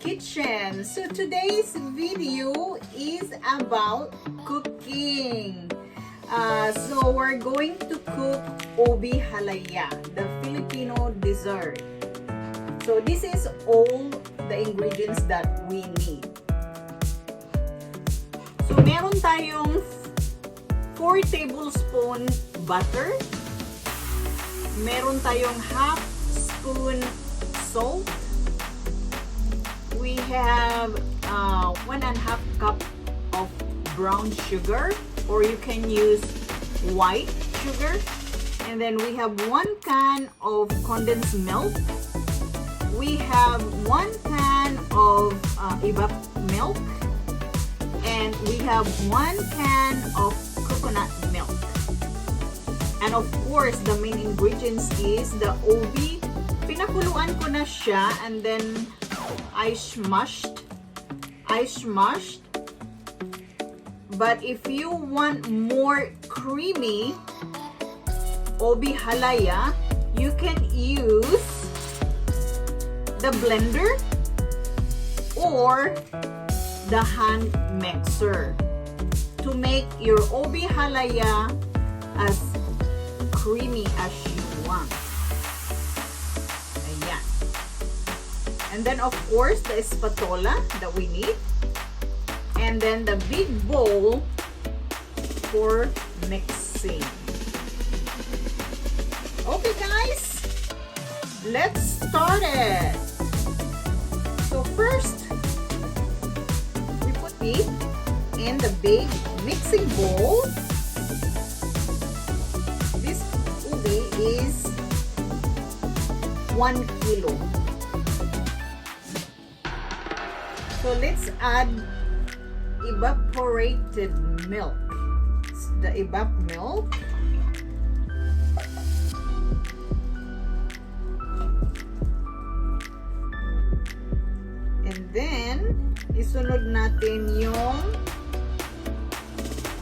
kitchen. So today's video is about cooking. So we're going to cook Ube Halaya, the Filipino dessert. So this is all the ingredients that we need. So meron tayong 4 tablespoon butter. Meron tayong half spoon salt. We have 1.5 cup of brown sugar, or you can use white sugar. And then we have 1 can of condensed milk. We have 1 can of evaporated milk. And we have 1 can of coconut milk. And of course, the main ingredients is the ube. Pinakuluan ko na siya, and then I smashed. But if you want more creamy Ube Halaya, you can use the blender or the hand mixer to make your Ube Halaya as creamy as you want. Ayan. And then of course the spatula that we need, and then the big bowl for mixing. Okay guys, let's start it. So first, we put it in the big mixing bowl. This ube is 1 kilo. So let's add evaporated milk. It's the evap milk. And then, isunod natin yung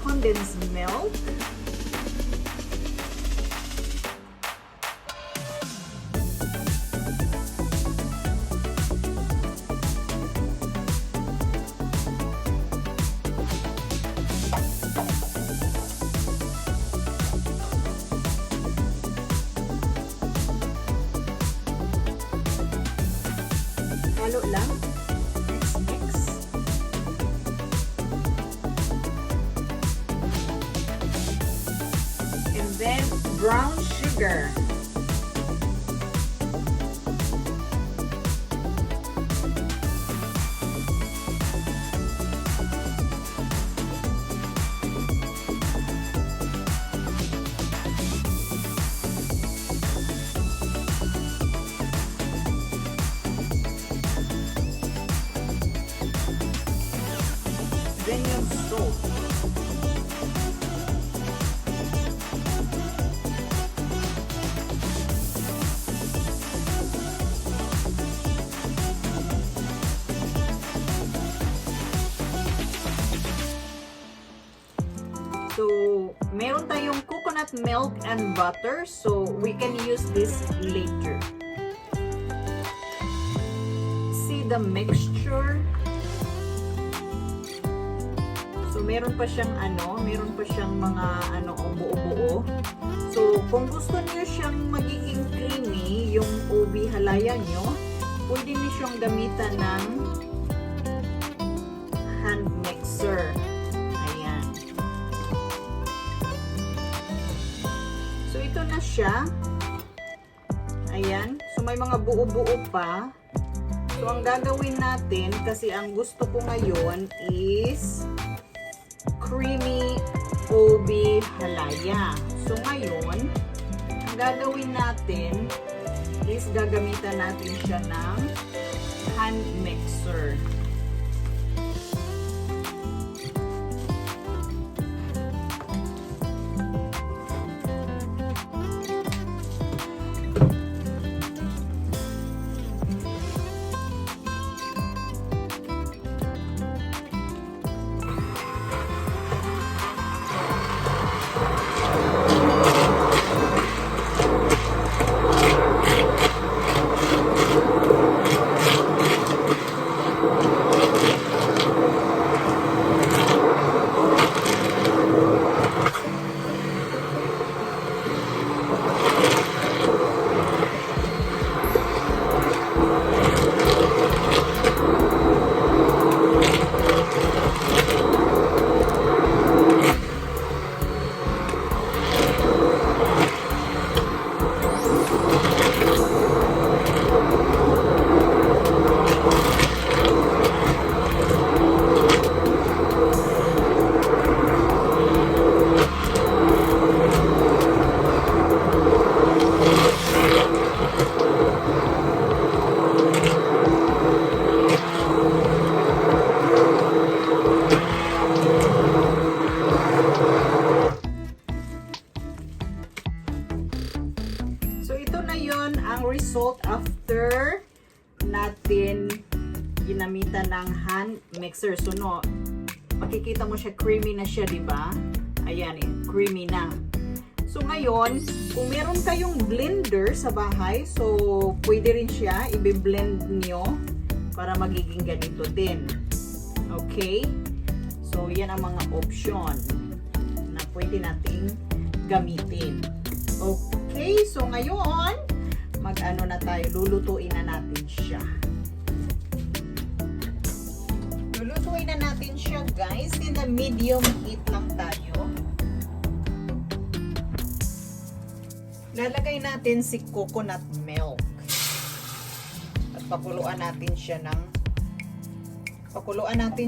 condensed milk. Halo lang. Mix. And then brown sugar. Then yung salt. So, meron tayong coconut milk and butter, so we can use this later. See the mixture? So, meron pa siyang mga buo-buo. So, kung gusto niyo siyang magiging creamy, yung Ube Halaya nyo, pwede niyo siyang gamitan ng hand mixer. Ayan. So, ito na siya. Ayan. So, may mga buo-buo pa. So, ang gagawin natin, kasi ang gusto ko ngayon is creamy Ube Halaya. So ngayon, ang gagawin natin is gagamitan natin siya ng hand mixer. ito na yon ang result after natin ginamitan ng hand mixer. So no, makikita mo siya, creamy na siya, di ba? Ayan eh, creamy na. So ngayon, kung meron kayong blender sa bahay, so pwede rin siya i-blend nyo para magiging ganito din. Okay? So yan ang mga option na pwede nating gamitin. Okay, so ngayon, mag-ano na tayo, lulutuin na natin siya. Lulutuin na natin siya, guys. In the medium heat lang tayo. Lalagay natin si coconut milk. At pakuluan natin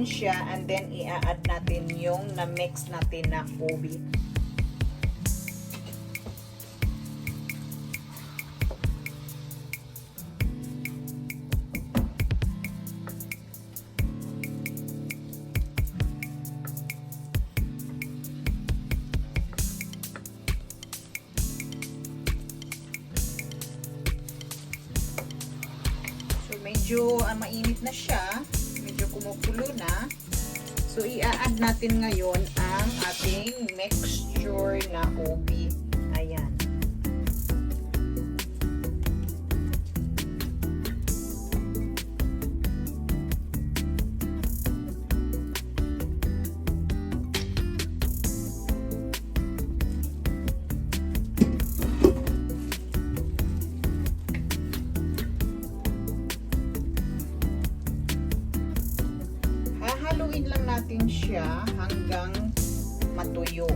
siya and then i-add natin yung na-mix natin na ube. Medyo mainit na siya, medyo kumukulo na. So i-add natin ngayon ang ating mixture na ube. Ayan. Haluin lang natin siya hanggang matuyo.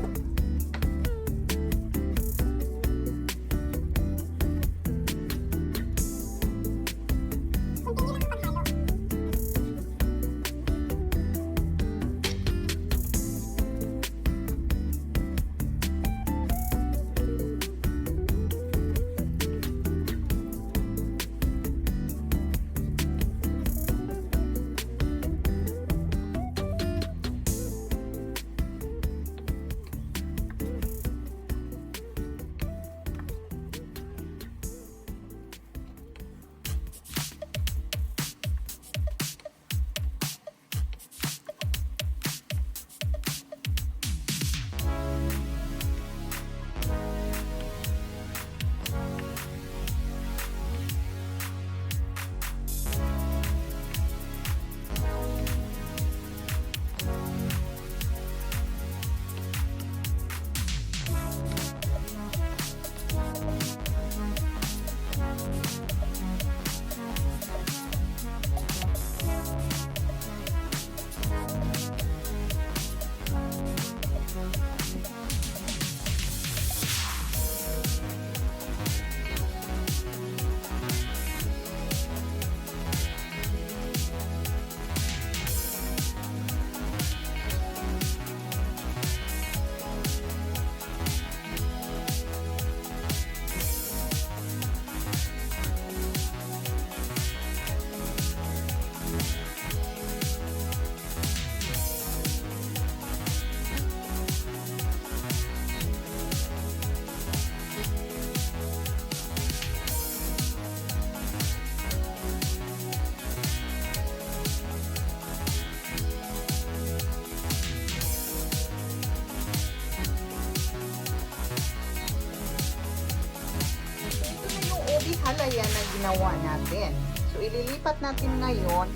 Halaya na ginawa natin. So, ililipat natin ngayon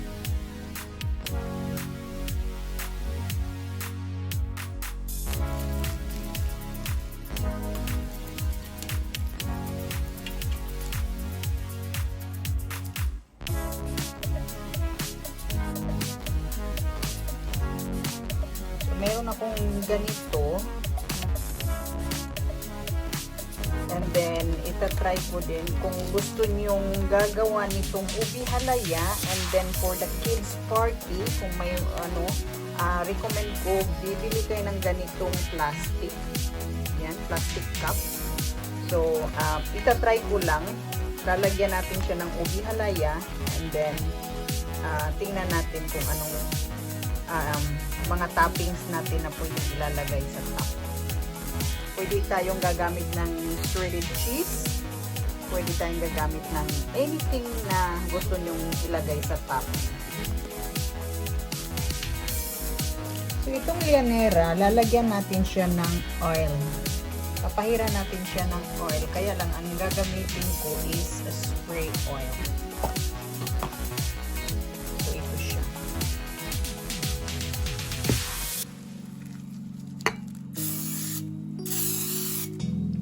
so, meron akong ganito. And then, itatry ko din kung gusto nyong gagawa nitong ube halaya. And then, for the kids party, kung may recommend ko, bibili kayo ng ganitong plastic. Yan, plastic cup. So, itatry ko lang. Lalagyan natin siya ng ube halaya. And then, tingnan natin kung anong mga toppings natin na pwedeng ilalagay sa top. Pwede tayong gagamit ng shredded cheese pwede tayong gagamit ng anything na gusto nyong ilagay sa top. So, itong lianera, lalagyan natin siya ng oil. Papahiran natin siya ng oil. Kaya lang, ang gagamitin ko is a spray oil. So, ito siya.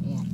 Ayan.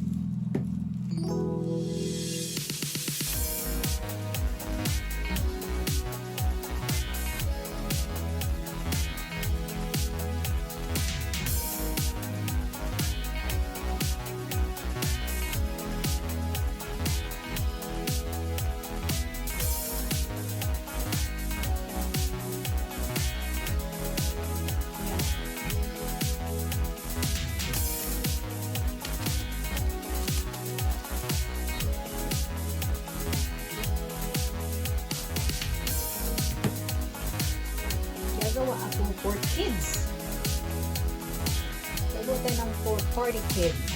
Gagawa ako for kids. Gagawa tayo ng for party kids.